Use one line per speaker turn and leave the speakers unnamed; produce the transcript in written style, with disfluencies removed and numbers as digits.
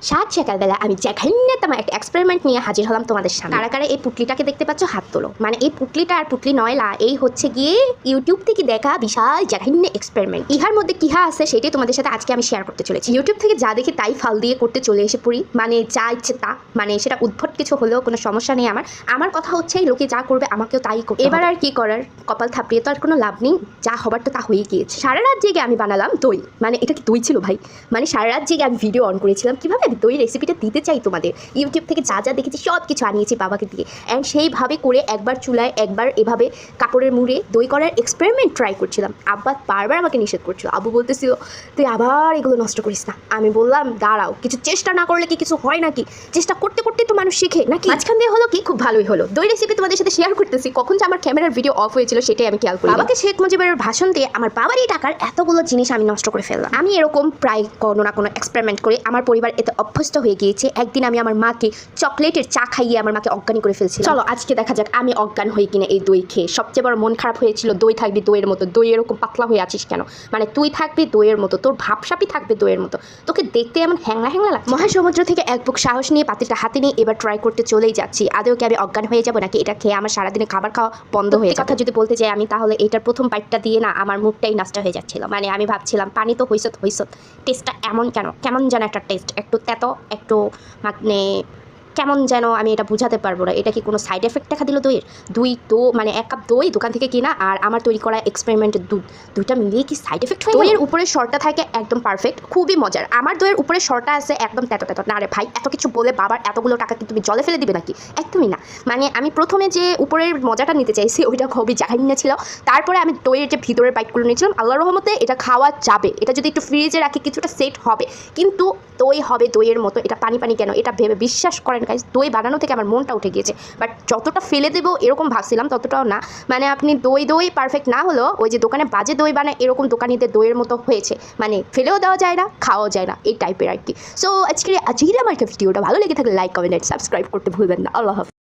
সাত সকালবেলা আমি যেখানে একটা এক্সপেরিমেন্ট নিয়ে হাজির হলাম তোমাদের সামনে। কারা কারা এই পুটলিটাকে দেখতে পাচ্ছ হাত তোলো। মানে এই পুটলিটা আর পুটলি নয়লা, এই হচ্ছে গিয়ে ইউটিউব থেকে দেখা বিশাল যেখানে এক্সপেরিমেন্ট। ইহার মধ্যে কিহা আছে সেটাই তোমাদের সাথে আজকে আমি শেয়ার করতে চলেছি। ইউটিউব থেকে যা দেখি তাই ফাল দিয়ে করতে চলে এসে পড়ি, মানে যা ইচ্ছে তা, মানে সেটা উদ্ভট কিছু হলেও কোনো সমস্যা নেই আমার। আমার কথা হচ্ছে লোকে যা করবে আমাকেও তাই করবে। এবার আর কি করার, কপাল থাপড়িয়ে তো আর কোনো লাভ নেই, যা হবার তো তা হয়ে গিয়েছে। সারা রাত জেগে আমি বানালাম দই। মানে এটা কি দই ছিল ভাই? মানে সারা রাত জেগে আমি ভিডিও অন করেছিলাম কিভাবে আমি দই রেসিপিটা দিতে চাই তোমাদের। ইউটিউব থেকে যা যা দেখেছি সব কিছু আনিয়েছি বাবাকে দিয়ে, অ্যান্ড সেইভাবে করে একবার চুলায় একবার এভাবে কাপড়ের মুড়ে দই করার এক্সপেরিমেন্ট ট্রাই করছিলাম। আব্বা বারবার আমাকে নিষেধ করছিল। আব্বু বলতেছিল তুই আবার এগুলো নষ্ট করিস না। আমি বললাম দাঁড়াও, কিছু চেষ্টা না করলে কি কিছু হয় নাকি? চেষ্টা করতে করতে তো মানুষ শেখে নাকি। মাঝখান দিয়ে হলো কি, খুব ভালোই হলো। দই রেসিপি তোমাদের সাথে শেয়ার করতেছি, কখন যে আমার ক্যামেরার ভিডিও অফ হয়েছিল সেটাই আমি খেয়াল করি। বাবাকে শেখ মুজিবের ভাষণ দিয়ে আমার বাবারই টাকার এতগুলো জিনিস আমি নষ্ট করে ফেললাম। আমি এরকম প্রায় কোনো না কোনো এক্সপেরিমেন্ট করে আমার পরিবার এতে অভ্যস্ত হয়ে গিয়েছে। একদিন আমি আমার মাকে চকলেটের চা খাইয়ে আমার মাকে অজ্ঞানী করে ফেলছি। চলো আজকে দেখা যাক আমি অজ্ঞান হই কিনা এই দই খেয়ে। সবচেয়ে বড় মন খারাপ হয়েছিল, দই থাকবি দইয়ের মতো, দই এরকম পাতলা হয়ে আছিস কেন? মানে তুই থাকবি দইয়ের মতো, তোর ভাবসাপই থাকবে দইয়ের মতো, তোকে দেখতে এমন হ্যাংলা হ্যাংলা লাগে। মহাসমুদ্র থেকে এক বুক সাহস নিয়ে পাতিলটা হাতে নিয়ে এবার ট্রাই করতে চলেই যাচ্ছি। আদৌ কি আমি অজ্ঞান হয়ে যাবো নাকি এটা খেয়ে আমার সারাদিনে খাবার খাওয়া বন্ধ হয়ে যাবে? কথা যদি বলতে চাই আমি, তাহলে এটার প্রথম বাইটটা দিয়ে না আমার মুখটাই নষ্ট হয়ে যাচ্ছিল। মানে আমি ভাবছিলাম পানি তো হইসত, টেস্টটা এমন কেন, কেমন যেন একটা টেস্ট, একটু তেতো, একটু মানে কেমন যেন, আমি এটা বুঝাতে পারবো না। এটা কি কোনো সাইড এফেক্ট দেখা দিল দইয়ের? মানে এক কাপ দই দোকান থেকে কিনা আর আমার তৈরি করা এক্সপেরিমেন্টের দুধ, দুইটা মিলিয়ে কি সাইড এফেক্ট হয়? দইয়ের উপরে শরটা থাকে একদম পারফেক্ট, খুবই মজার। আমার দইয়ের উপরে শরটা আছে একদম তেতো। না রে ভাই, এত কিছু বলে বাবার এতগুলো টাকা কি তুমি জলে ফেলে দিবে নাকি? একদমই না। মানে আমি প্রথমে যে উপরের মজাটা নিতে চাইছি ওইটা খুবই জাহান্না ছিল। তারপরে আমি দইয়ের যে ভিতরের বাইটগুলো নিয়েছিলাম, আল্লাহর রহমতে এটা খাওয়া যাবে। এটা যদি একটু ফ্রিজে রাখি কিছুটা সেট হবে, কিন্তু দই হবে দইয়ের মতো। এটা পানি পানি কেন এটা ভেবে বিশ্বাস করেন গাইস, দই বানানো থেকে আমার মনটা উঠে গিয়েছে। বাট যতটা ফেলে দেবো এরকম ভাবছিলাম ততটাও না। মানে আপনি দই পারফেক্ট না হলেও ওই যে দোকানে বাজে দই বানায় এরকম দোকানিদের দইয়ের মতো হয়েছে। মানে ফেলেও দেওয়া যায় না, খাওয়াও যায় না, এই টাইপের আর কি। সো আজকের আমার ভিডিওটা ভালো লেগে থাকলে লাইক কমেন্ট সাবস্ক্রাইব করতে ভুলবেন না। আল্লাহ হাফেজ।